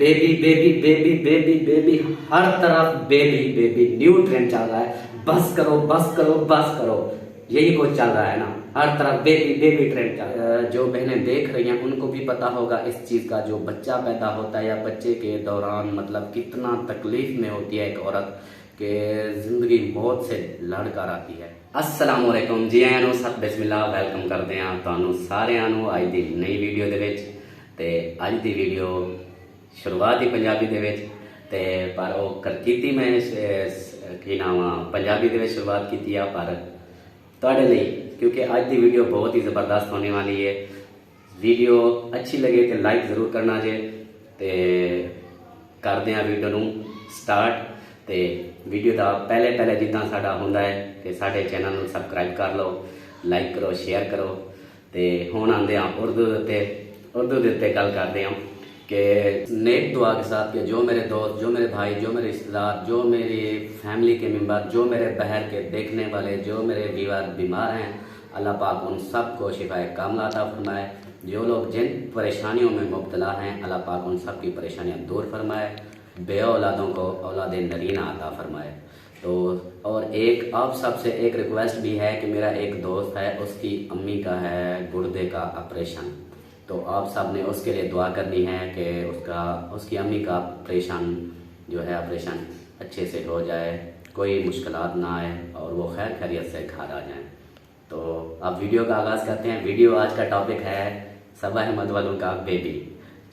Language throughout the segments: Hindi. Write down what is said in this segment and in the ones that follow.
Baby baby baby baby baby, हर तरफ बेबी बेबी, न्यू ट्रेंड चल रहा है। बस करो बस करो बस करो, यही कुछ चल रहा है ना, हर तरफ बेबी बेबी ट्रेंड चल रहा है। जो बहनें देख रही हैं उनको भी पता होगा इस चीज का, जो बच्चा पैदा होता है या बच्चे के दौरान मतलब कितना तकलीफ में होती है एक औरत के, जिंदगी मौत से लड़ कर आती है। अस्सलाम वालेकुम जी आनो सत बिस्मिल्लाह, वेलकम करते हैं ਤੁਹਾਨੂੰ ਸਾਰਿਆਂ ਨੂੰ ਅੱਜ ਦੀ ਨਈ ਵੀਡੀਓ ਦੇ ਵਿੱਚ। ਤੇ ਅੱਜ ਦੀ ਵੀਡੀਓ ਸ਼ੁਰੂਆਤ ਹੀ ਪੰਜਾਬੀ ਦੇ ਵਿੱਚ, ਤੇ ਪਰ ਉਹ ਕੀਤੀ ਮੈਂ ਕੀ ਨਾਮ ਆ ਪੰਜਾਬੀ ਦੇ ਵਿੱਚ ਸ਼ੁਰੂਆਤ ਕੀਤੀ ਆ ਪਰ ਤੁਹਾਡੇ ਲਈ, क्योंकि आज की वीडियो बहुत ही ज़बरदस्त होने वाली है। वीडियो अच्छी लगे तो लाइक ज़रूर करना जे, ते करते हैं वीडियो नू स्टार्ट। तो वीडियो का पहले जिदा साडा होंदा है कि साडे चैनल नू सबसक्राइब कर लो, लाइक करो, शेयर करो। तो हुण आंदे आ उर्दू के उत्ते गल करते हैं कि नेक दुआ के साथ कि जो मेरे दोस्त, जो मेरे भाई, जो मेरे रिश्तेदार, जो मेरी फैमिली के मेंबर, जो मेरे बहर के देखने वाले, जो मेरे व्यूअर बीमार हैं, अल्लाह पाक उन सब को शिफाए कामला अता फरमाए। जो लोग जिन परेशानियों में मुब्तला हैं, अल्लाह पाक उन सब की परेशानियां दूर फरमाए। बे औलादों को औलाद नरीना अता फरमाए। तो और एक आप सबसे एक रिक्वेस्ट भी है कि मेरा एक दोस्त है, उसकी अम्मी का है गुर्दे का ऑपरेशन, तो आप सब ने उसके लिए दुआ करनी है कि उसकी अम्मी का ऑपरेशन जो है ऑपरेशन अच्छे से हो जाए, कोई मुश्किलात ना आए और वो खैर खैरियत से घर आ जाएं। तो अब वीडियो का आगाज़ करते हैं। वीडियो आज का टॉपिक है सबा अहमद वालों का बेबी।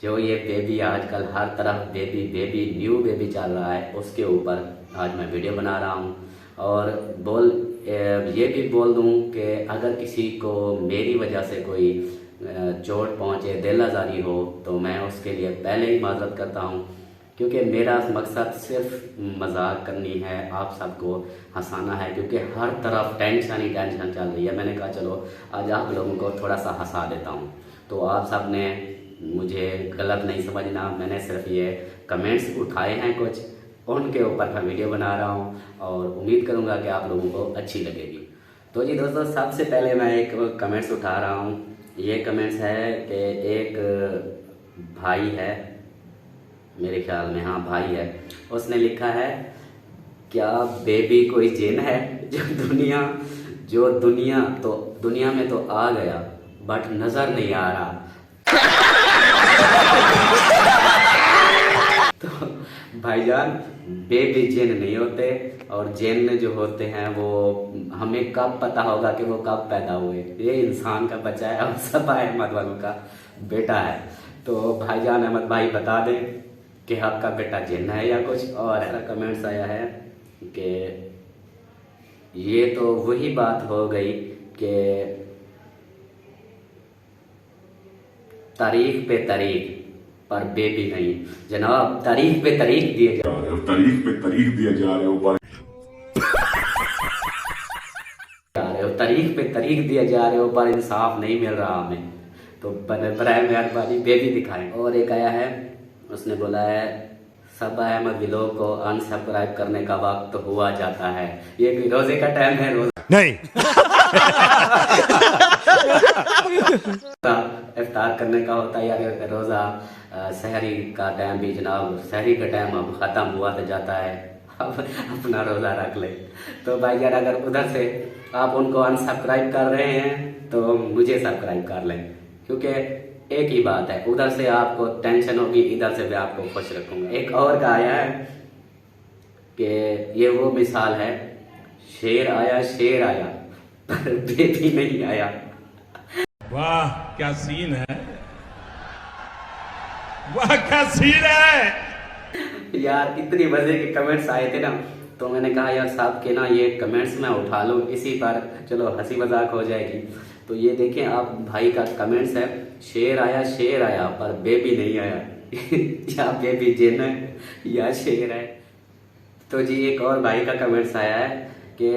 जो ये बेबी आजकल हर तरफ बेबी बेबी न्यू बेबी चल रहा है, उसके ऊपर आज मैं वीडियो बना रहा हूँ। और ये भी बोल दूँ कि अगर किसी को मेरी वजह से कोई चोट पहुँचे, दिल आज़ारी हो, तो मैं उसके लिए पहले ही माजरत करता हूँ, क्योंकि मेरा मकसद सिर्फ मजाक करनी है, आप सबको हंसाना है, क्योंकि हर तरफ टेंशन ही टेंशन चल रही है। मैंने कहा चलो आज आप लोगों को थोड़ा सा हंसा देता हूँ। तो आप सब ने मुझे गलत नहीं समझना, मैंने सिर्फ ये कमेंट्स उठाए हैं कुछ, उनके ऊपर मैं वीडियो बना रहा हूँ और उम्मीद करूँगा कि आप लोगों को अच्छी लगेगी। तो जी दोस्तों, सबसे पहले मैं एक कमेंट्स उठा रहा हूँ। ये कमेंट्स है कि एक भाई है, मेरे ख्याल में हाँ भाई है, उसने लिखा है क्या बेबी कोई जिन है जो दुनिया में तो आ गया बट नजर नहीं आ रहा। तो भाईजान, बेबी जिन नहीं होते, और जिन जो होते हैं वो हमें कब पता होगा कि वो कब पैदा हुए। ये इंसान का बच्चा है और सबा अहमद वालों का बेटा है। तो भाईजान अहमद भाई बता दें कि आपका बेटा जिन है या कुछ और। ऐसा कमेंट्स आया है कि ये तो वही बात हो गई कि तारीख पे तारीख पर बेबी नहीं। जनाब, तारीख पे तारीख दिए जा रहे हो, तारीख पे तारीख दिए जा रहे हो, तारीख पे तारीख दिए जा रहे हो, पर इंसाफ नहीं मिल रहा हमें। तो बराए मेहरबानी बेबी दिखाएं। और एक आया है, उसने बोला है सबा अहमद व्लॉग को अनसब्सक्राइब करने का वक्त हुआ जाता है। ये कोई रोजे का टाइम है? रोजा नहीं। इफ्तार करने का होता है या रोजा सहरी का टाइम भी जनाब, सहरी का टाइम अब ख़त्म हुआ तो जाता है, अब अपना रोज़ा रख ले। तो भाई यार, अगर उधर से आप उनको अनसब्सक्राइब कर रहे हैं तो मुझे सब्सक्राइब कर लें, क्योंकि एक ही बात है, उधर से आपको टेंशन होगी, इधर से भी आपको खुश रखूंगा। एक और का आया है कि ये वो मिसाल है, शेर आया पर बेबी नहीं आया। वाह क्या सीन है, वाह क्या सीन है यार। इतनी मजे के कमेंट्स आए थे ना, तो मैंने कहा यार साहब के ना ये कमेंट्स मैं उठा लूँ, इसी पर चलो हंसी मजाक हो जाएगी। तो ये देखें आप, भाई का कमेंट्स है, शेर आया पर बेबी नहीं आया। या बेबी जिन है या शेर है। तो जी एक और भाई का कमेंट्स आया है कि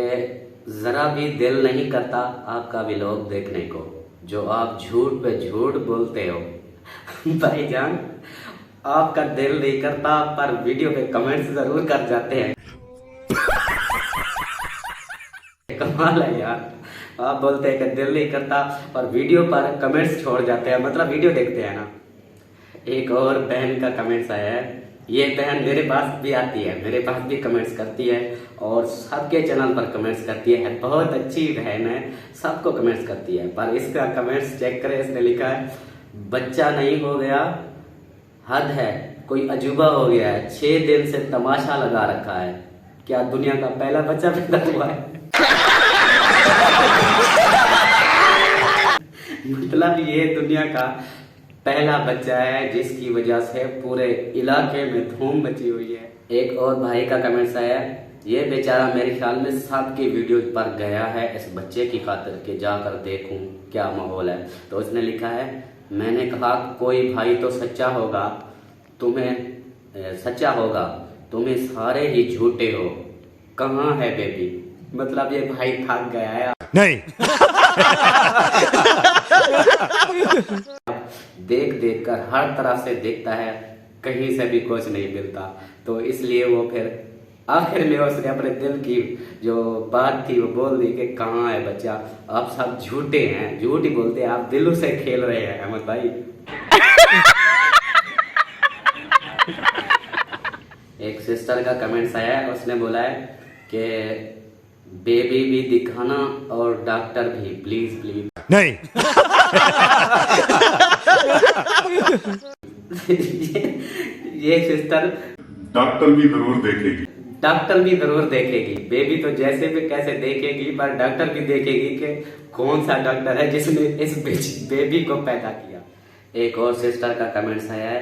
जरा भी दिल नहीं करता आपका व्लॉग देखने को, जो आप झूठ पे झूठ बोलते हो। भाईजान, आपका दिल नहीं करता पर वीडियो पे कमेंट्स जरूर कर जाते हैं। कमाल है यार, आप बोलते हैं कि दिल नहीं करता और वीडियो पर कमेंट्स छोड़ जाते हैं, मतलब वीडियो देखते हैं ना। एक और बहन का कमेंट्स आया है। ये बहन मेरे पास भी आती है, मेरे पास भी कमेंट्स करती है और सबके चैनल पर कमेंट्स करती है। बहुत अच्छी बहन है, सबको कमेंट्स करती है। पर इसका कमेंट्स चेक करें, इसने लिखा है बच्चा नहीं हो गया, हद है, कोई अजूबा हो गया है, 6 दिन से तमाशा लगा रखा है, क्या दुनिया का पहला बच्चा पैदा हुआ है? मतलब ये दुनिया का पहला बच्चा है जिसकी वजह से पूरे इलाके में धूम मची हुई है। एक और भाई का कमेंट्स आया, ये बेचारा मेरे ख्याल में सबकी वीडियो पर गया है इस बच्चे की खातिर कि जाकर देखूं क्या माहौल है। तो उसने लिखा है, मैंने कहा कोई भाई तो सच्चा होगा, तुम्हें सारे ही झूठे हो, कहाँ है बेबी? मतलब ये भाई थक गया है नहीं। देख देख कर हर तरफ से देखता है, कहीं से भी कुछ नहीं मिलता। तो इसलिए वो फिर आखिर में उसने अपने दिल की जो बात थी वो बोल दी कि कहाँ है बच्चा, आप सब झूठे हैं, झूठ ही बोलते हैं, आप दिलों से खेल रहे हैं अहमद भाई। एक सिस्टर का कमेंट्स आया है, उसने बोला है कि बेबी भी दिखाना और डॉक्टर भी प्लीज प्लीज। नहीं। ये सिस्टर डॉक्टर भी जरूर देखेगी, डॉक्टर भी जरूर देखेगी। बेबी तो जैसे भी कैसे देखेगी, पर डॉक्टर भी देखेगी कि कौन सा डॉक्टर है जिसने इस बेबी को पैदा किया। एक और सिस्टर का कमेंट्स आया है,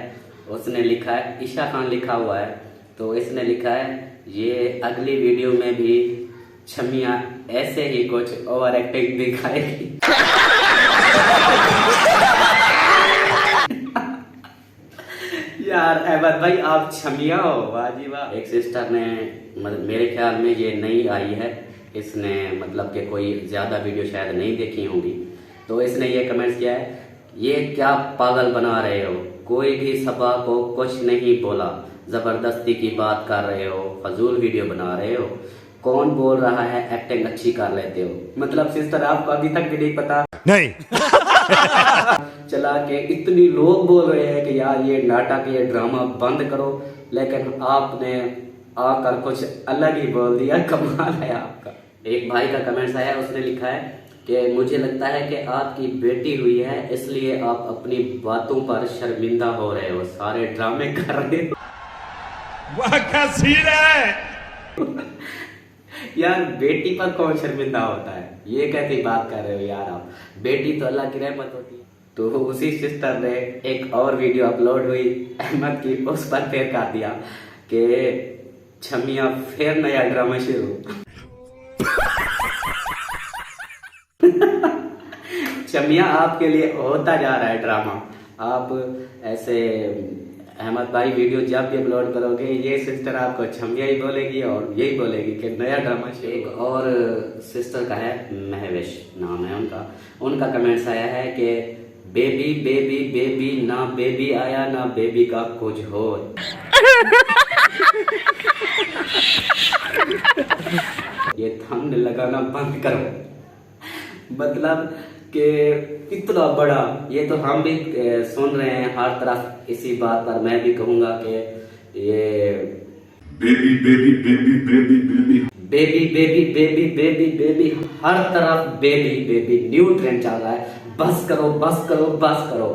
उसने लिखा है, ईशा खान लिखा हुआ है, तो इसने लिखा है ये अगली वीडियो में भी छमिया ऐसे ही कुछ ओवर एक्टिंग दिखाएगी। यार अहमद भाई आप छमिया हो, वाह जी वाह। एक सिस्टर ने मेरे ख्याल में ये नई आई है, इसने मतलब कि कोई ज्यादा वीडियो शायद नहीं देखी होंगी, तो इसने ये कमेंट्स किया है, ये क्या पागल बना रहे हो, कोई भी सभा को कुछ नहीं बोला, जबरदस्ती की बात कर रहे हो, फजूल वीडियो बना रहे हो, कौन बोल रहा है एक्टिंग अच्छी कर लेते हो। मतलब सिस्टर आपको अभी तक भी नहीं पता नहीं। चला के इतनी लोग बोल रहे हैं कि यार ये नाटक ये ड्रामा बंद करो, लेकिन आपने आकर कुछ अलग ही बोल दिया, कमाल है आपका। एक भाई का कमेंट्स आया, उसने लिखा है कि मुझे लगता है कि आपकी बेटी हुई है इसलिए आप अपनी बातों पर शर्मिंदा हो रहे हो, सारे ड्रामे कर रहे हो। वाह क्या सीन है। यार बेटी पर कौन शर्मिंदा होता है, ये कैसी बात कर रहे हो यार आप, बेटी तो अल्लाह की रहमत होती है। तो उसी सिस्टर ने एक और वीडियो अपलोड हुई अहमद की, उस पर फिर कर दिया कि छमिया फिर नया ड्रामा शुरू। छमिया आपके लिए होता जा रहा है ड्रामा। आप ऐसे अहमद भाई वीडियो जब भी अपलोड करोगे ये सिस्टर आपको छमिया ही बोलेगी और यही बोलेगी कि नया ड्रामा शुरू। एक और सिस्टर का है, महवेश नाम है उनका कमेंट्स आया है कि बेबी बेबी बेबी, ना बेबी आया ना बेबी का कुछ हो। ये थंबनेल लगाना बंद करो, मतलब कि इतना बड़ा, ये तो हम भी सुन रहे हैं हर तरफ इसी बात पर। मैं भी कहूंगा कि ये baby baby baby baby baby baby baby baby baby baby हर तरफ बेबी बेबी न्यू ट्रेंड चल रहा है। बस करो बस करो बस करो,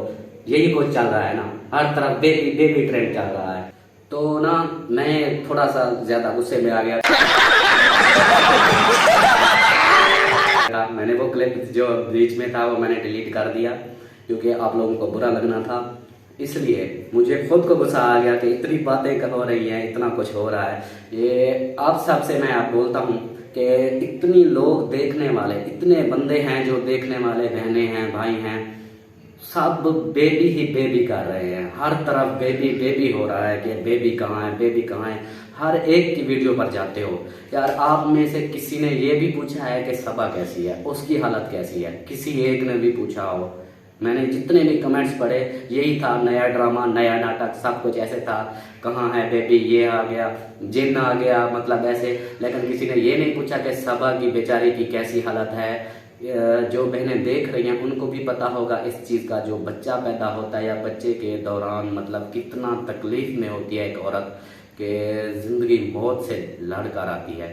यही कुछ चल रहा है ना, हर तरफ बेबी बेबी ट्रेंड चल रहा है। तो ना मैं थोड़ा सा ज्यादा गुस्से में आ गया। मैंने वो क्लिप जो बीच में था वो मैंने डिलीट कर दिया क्योंकि आप लोगों को बुरा लगना था, इसलिए मुझे खुद को गुस्सा आ गया कि इतनी बातें हो रही हैं, इतना कुछ हो रहा है। ये आप सबसे मैं आप बोलता हूँ कि इतनी लोग देखने वाले, इतने बंदे हैं जो देखने वाले, बहनें हैं भाई हैं, सब बेबी ही बेबी कर रहे हैं, हर तरफ बेबी बेबी हो रहा है कि बेबी कहाँ है बेबी कहाँ है। हर एक की वीडियो पर जाते हो यार, आप में से किसी ने ये भी पूछा है कि सबा कैसी है, उसकी हालत कैसी है, किसी एक ने भी पूछा हो। मैंने जितने भी कमेंट्स पढ़े यही था, नया ड्रामा नया नाटक सब कुछ ऐसे था, कहाँ है बेबी, ये आ गया, जिन आ गया, मतलब ऐसे। लेकिन किसी ने ये नहीं पूछा कि सबा की बेचारी की कैसी हालत है, जो बहनें देख रही हैं उनको भी पता होगा इस चीज़ का, जो बच्चा पैदा होता है या बच्चे के दौरान मतलब कितना तकलीफ में होती है एक औरत के ज़िंदगी मौत से लड़ कर आती है।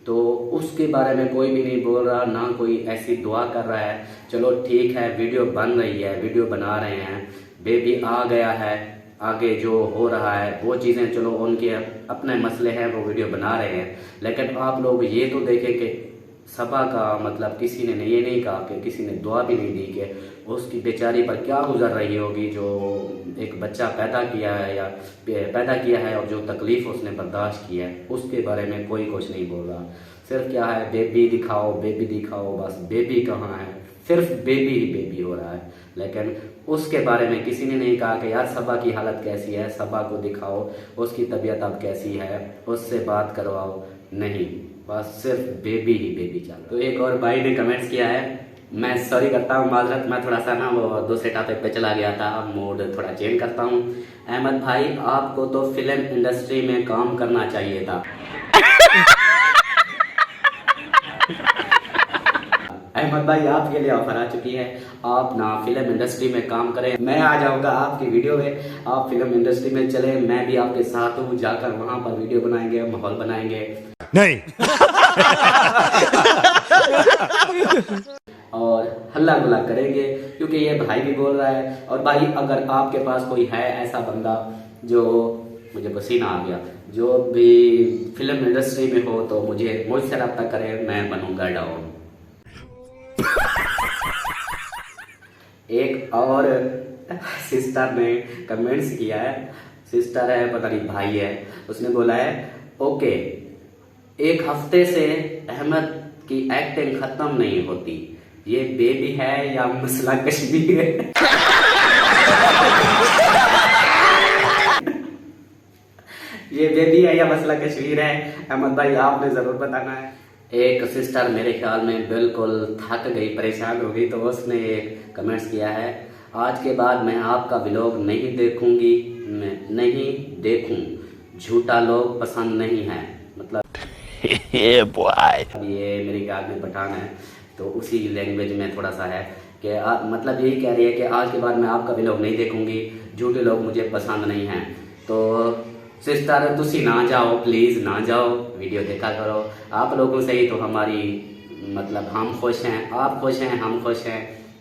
तो उसके बारे में कोई भी नहीं बोल रहा, ना कोई ऐसी दुआ कर रहा है। चलो ठीक है, वीडियो बन रही है, वीडियो बना रहे हैं, बेबी आ गया है, आगे जो हो रहा है वो चीज़ें चलो उनके अपने मसले हैं, वो वीडियो बना रहे हैं। लेकिन आप लोग ये तो देखें कि सबा का मतलब किसी ने ये नहीं कहा कि किसी ने दुआ भी नहीं दी कि उसकी बेचारी पर क्या गुजर रही होगी, जो एक बच्चा पैदा किया है या पैदा किया है और जो तकलीफ़ उसने बर्दाश्त की है, उसके बारे में कोई कुछ नहीं बोल रहा। सिर्फ क्या है, बेबी दिखाओ, बेबी दिखाओ, बस बेबी कहाँ है, सिर्फ बेबी ही बेबी हो रहा है। लेकिन उसके बारे में किसी ने नहीं कहा कि यार सबा की हालत कैसी है, सबा को दिखाओ, उसकी तबीयत अब कैसी है, उससे बात करवाओ। नहीं, बस सिर्फ बेबी ही बेबी चल। तो एक और भाई ने कमेंट्स किया है, मैं सॉरी करता हूँ, माजरत, मैं थोड़ा सा ना वो दूसरे टॉपिक पे चला गया था, मूड थोड़ा चेंज करता हूँ। अहमद भाई, आपको तो फिल्म इंडस्ट्री में काम करना चाहिए था। अहमद भाई, आपके लिए ऑफर आ चुकी है, आप ना फिल्म इंडस्ट्री में काम करें, मैं आ जाऊंगा आपकी वीडियो में, आप फिल्म इंडस्ट्री में चले, मैं भी आपके साथ हूँ, जाकर वहां पर वीडियो बनाएंगे, माहौल बनाएंगे नहीं। और हल्ला गुल्ला करेंगे, क्योंकि ये भाई भी बोल रहा है। और भाई, अगर आपके पास कोई है ऐसा बंदा जो, मुझे पसीना आ गया, जो भी फिल्म इंडस्ट्री में हो तो मुझसे रब्ता करें, मैं बनूंगा डाउन। एक और सिस्टर ने कमेंट्स किया है, सिस्टर है पता नहीं भाई है, उसने बोला है ओके, एक हफ्ते से अहमद की एक्टिंग खत्म नहीं होती, ये बेबी है या मसला कश्मीर है? ये बेबी है या मसला कश्मीर है? अहमद भाई, आपने जरूर बताना है। एक सिस्टर मेरे ख्याल में बिल्कुल थक गई, परेशान हो गई, तो उसने एक कमेंट्स किया है, आज के बाद मैं आपका व्लॉग नहीं देखूंगी, मैं नहीं देखूं, झूठा लोग पसंद नहीं है। मतलब ये मेरे ख्याल में पठान है, तो उसी लैंग्वेज में थोड़ा सा है कि मतलब यही कह रही है कि आज के बाद मैं आपका व्लॉग नहीं देखूंगी, झूठे लोग मुझे पसंद नहीं हैं। तो सिस्टर, तुसी ना जाओ, प्लीज़ ना जाओ, वीडियो देखा करो। आप लोगों से ही तो हमारी मतलब हम खुश हैं, आप खुश हैं, हम खुश हैं,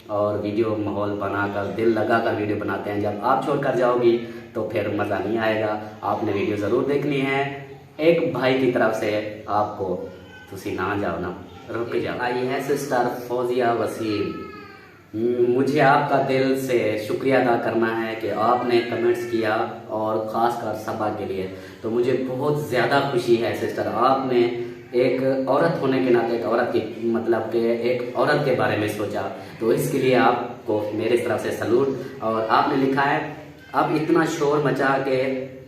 और वीडियो माहौल बनाकर, दिल लगाकर वीडियो बनाते हैं। जब आप छोड़कर जाओगी तो फिर मज़ा नहीं आएगा। आपने वीडियो ज़रूर देखनी है, एक भाई की तरफ से आपको, तुसी ना जाओ ना, रुक जाओ। आई है सिस्टर फौजिया वसीम, मुझे आपका दिल से शुक्रिया अदा करना है कि आपने कमेंट्स किया, और ख़ासकर सबा के लिए तो मुझे बहुत ज़्यादा खुशी है सिस्टर। आपने एक औरत होने के नाते, एक औरत की मतलब के एक औरत के बारे में सोचा, तो इसके लिए आपको मेरी तरफ से सलूट। और आपने लिखा है, अब इतना शोर मचा के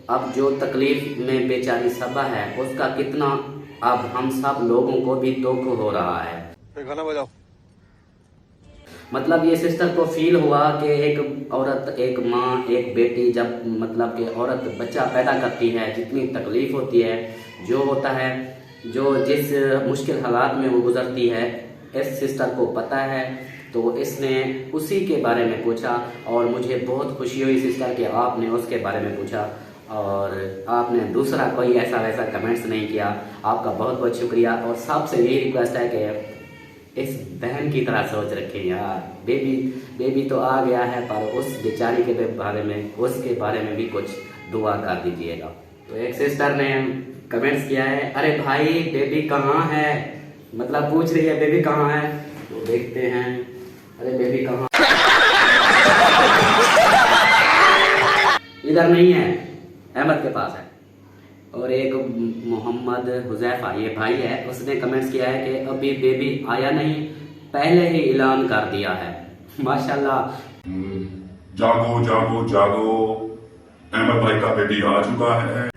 अब जो तकलीफ में बेचारी सबा है उसका कितना अब हम सब लोगों को भी दुख हो रहा है। गाना बजाओ। मतलब ये सिस्टर को फील हुआ कि एक औरत, एक माँ, एक बेटी, जब मतलब कि औरत बच्चा पैदा करती है, जितनी तकलीफ होती है, जो होता है, जो जिस मुश्किल हालात में वो गुजरती है, इस सिस्टर को पता है। तो इसने उसी के बारे में पूछा, और मुझे बहुत खुशी हुई सिस्टर कि आपने उसके बारे में पूछा, और आपने दूसरा कोई ऐसा वैसा कमेंट्स नहीं किया। आपका बहुत बहुत शुक्रिया। और सबसे यही रिक्वेस्ट है कि इस बहन की तरह सोच रखें यार, बेबी तो आ गया है, पर उस बेचारी के बारे में, उसके बारे में भी कुछ दुआ कर दीजिएगा। तो एक सिस्टर ने कमेंट्स किया है, अरे भाई बेबी कहाँ है, मतलब पूछ रही है बेबी कहाँ है। तो देखते हैं, अरे बेबी कहाँ, इधर नहीं है, अहमद के पास है। और एक मोहम्मद हुजैफा, ये भाई है, उसने कमेंट्स किया है कि अभी बेबी आया नहीं, पहले ही ऐलान कर दिया है। माशाल्लाह। जागो जागो जागो, अहमद भाई का बेबी आ चुका है।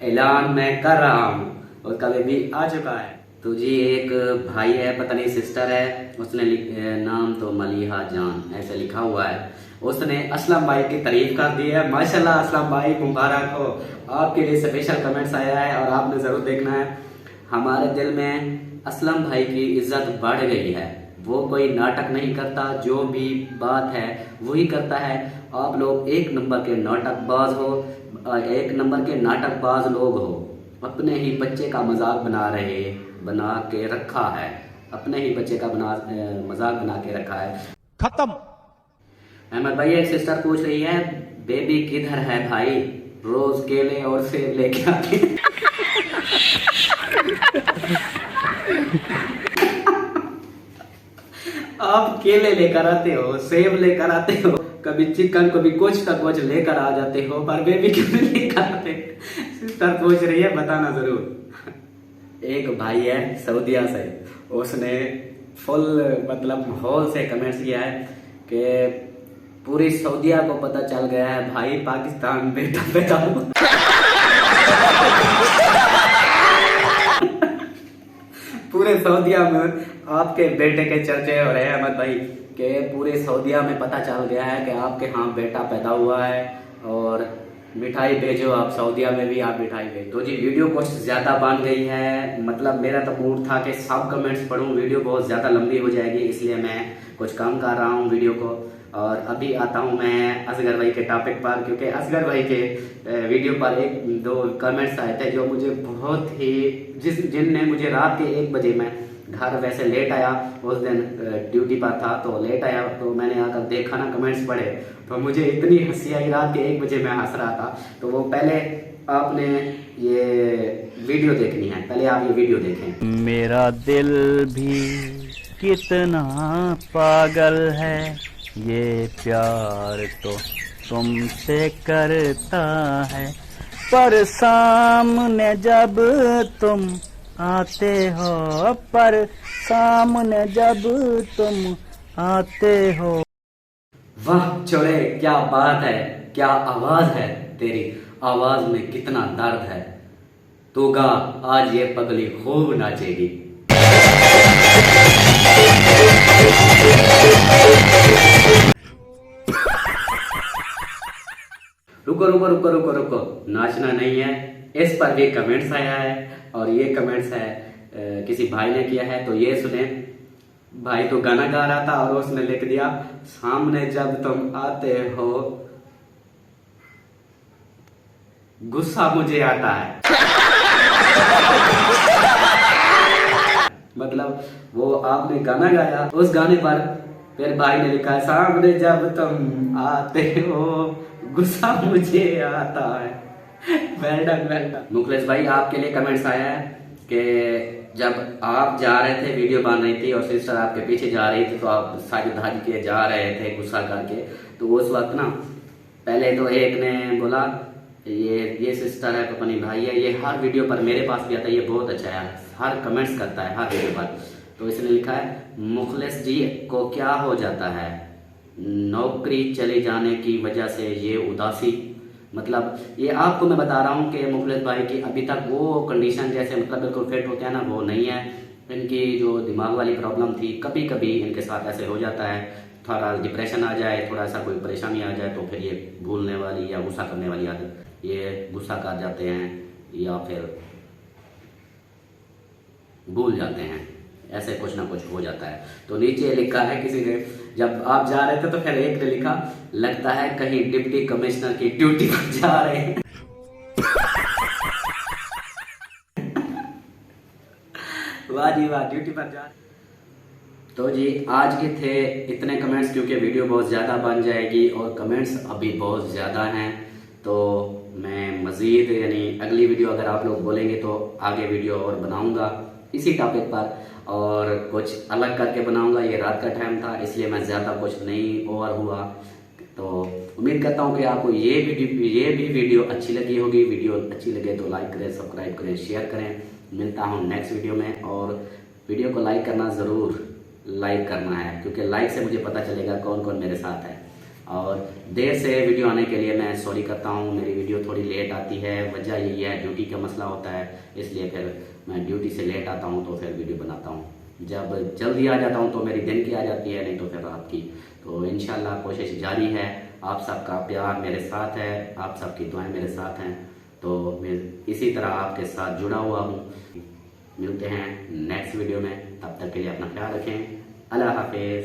ऐलान मैं कर रहा हूँ, उसका बेबी आ चुका है। तो जी एक भाई है, पता नहीं सिस्टर है, उसने नाम तो मलिहा जान ऐसे लिखा हुआ है, उसने असलम भाई की तारीफ कर दी है। माशाल्लाह असलम भाई, मुबारक हो, आपके लिए स्पेशल कमेंट्स आया है और आपने ज़रूर देखना है। हमारे दिल में असलम भाई की इज्जत बढ़ गई है। वो कोई नाटक नहीं करता, जो भी बात है वही करता है। आप लोग एक नंबर के नाटकबाज हो, एक नंबर के नाटकबाज लोग हो। अपने ही बच्चे का मजाक बना के रखा है, अपने ही बच्चे का मजाक बना के रखा है। खत्म। अहमद भाई, एक सिस्टर पूछ रही है बेबी किधर है भाई, रोज केले और सेब लेके आते। आप केले लेकर आते हो, सेब लेकर आते हो, कभी चिकन कभी कुछ तक कुछ लेकर आ जाते हो, पर बेबी क्यों नहीं लेकर आते? सिस्टर पूछ रही है, बताना जरूर। एक भाई है सऊदीया से, उसने फुल मतलब हॉल से कमेंट्स किया है कि पूरी सऊदीया को पता चल गया है भाई पाकिस्तान बेटा बेटा। पूरे सऊदीया में आपके बेटे के चर्चे हो रहे हैं अहमद भाई, के पूरे सऊदीया में पता चल गया है कि आपके यहाँ बेटा पैदा हुआ है और मिठाई भेजो आप, सऊदीया में भी आप मिठाई भेजो। तो जी वीडियो कुछ ज़्यादा बन गई है, मतलब मेरा तो मूड था कि सब कमेंट्स पढ़ूं, वीडियो बहुत ज़्यादा लंबी हो जाएगी, इसलिए मैं कुछ कम कर रहा हूं वीडियो को। और अभी आता हूं मैं असगर भाई के टॉपिक पर, क्योंकि असगर भाई के वीडियो पर एक दो कमेंट्स आए थे जो मुझे बहुत ही जिनने मुझे रात के 1 बजे मैं घर वैसे लेट आया, उस दिन ड्यूटी पर था तो लेट आया, तो मैंने आकर देखा ना कमेंट्स पढ़े तो मुझे इतनी हंसी आई, रात के 1 बजे मैं हंस रहा था। तो वो पहले आपने ये वीडियो देखनी है, पहले आप ये वीडियो देखें। मेरा दिल भी कितना पागल है, ये प्यार तो तुमसे करता है, पर सामने जब तुम आते हो, पर सामने जब तुम आते हो। वाह छोड़े, क्या बात है, क्या आवाज है तेरी, आवाज में कितना दर्द है। तू गा, आज ये पगली खूब नाचेगी। रुको रुको रुको रुको रुको, नाचना नहीं है। इस पर भी कमेंट्स आया है और ये कमेंट्स है किसी भाई ने किया है, तो ये सुने। भाई तो गाना गा रहा था और उसने लिख दिया, सामने जब तुम आते हो गुस्सा मुझे आता है। मतलब वो आपने गाना गाया, उस गाने पर फिर भाई ने लिखा, सामने जब तुम आते हो गुस्सा मुझे आता है। Well done. मुखलेश भाई, आपके लिए कमेंट्स आया है कि जब आप जा रहे थे, वीडियो बन रही थी और सिस्टर आपके पीछे जा रही थी, तो आप साझेदारी के जा रहे थे गुस्सा करके, तो उस वक्त ना पहले तो एक ने बोला ये सिस्टर है, पपनी भाई है, ये हर वीडियो पर मेरे पास भी आता है, ये बहुत अच्छा है, हर कमेंट्स करता है हर वीडियो पर। तो इसने लिखा है, मुखलेस जी को क्या हो जाता है, नौकरी चले जाने की वजह से ये उदासी। मतलब ये आपको मैं बता रहा हूँ कि मुखलेस भाई की अभी तक वो कंडीशन जैसे मतलब बिल्कुल फिट होते हैं ना, वो नहीं है। इनकी जो दिमाग वाली प्रॉब्लम थी, कभी कभी इनके साथ ऐसे हो जाता है, थोड़ा डिप्रेशन आ जाए, थोड़ा सा कोई परेशानी आ जाए, तो फिर ये भूलने वाली या गुस्सा करने वाली आदत, ये गुस्सा कर जाते हैं या फिर भूल जाते हैं, ऐसे कुछ ना कुछ हो जाता है। तो नीचे लिखा है किसी ने, जब आप जा रहे थे तो फिर एक ने लिखा, लगता है कहीं डिप्टी कमिश्नर की ड्यूटी पर जा रहे हैं। वाह जी वाह, ड्यूटी पर जा। तो जी आज के थे इतने कमेंट्स, क्योंकि वीडियो बहुत ज़्यादा बन जाएगी और कमेंट्स अभी बहुत ज़्यादा हैं, तो मैं मज़ीद यानी अगली वीडियो अगर आप लोग बोलेंगे तो आगे वीडियो और बनाऊंगा इसी टॉपिक पर, और कुछ अलग करके बनाऊंगा। ये रात का टाइम था इसलिए मैं ज़्यादा कुछ नहीं ओवर हुआ। तो उम्मीद करता हूँ कि आपको ये भी वीडियो अच्छी लगी होगी। वीडियो अच्छी लगे तो लाइक करें, सब्सक्राइब करें, शेयर करें। मिलता हूँ नेक्स्ट वीडियो में, और वीडियो को लाइक करना ज़रूर लाइक करना है, क्योंकि लाइक से मुझे पता चलेगा कौन कौन मेरे साथ है। और देर से वीडियो आने के लिए मैं सॉरी करता हूँ, मेरी वीडियो थोड़ी लेट आती है, वजह यही है ड्यूटी का मसला होता है, इसलिए फिर मैं ड्यूटी से लेट आता हूँ तो फिर वीडियो बनाता हूँ। जब जल्दी आ जाता हूँ तो मेरी दिन की आ जाती है, नहीं तो फिर रात की। तो इंशाल्लाह कोशिश जारी है, आप सबका प्यार मेरे साथ है, आप सबकी दुआएं मेरे साथ हैं, तो मैं इसी तरह आपके साथ जुड़ा हुआ हूँ। मिलते हैं नेक्स्ट वीडियो में, तब तक के लिए अपना ख्याल रखें। अल्लाह हाफिज।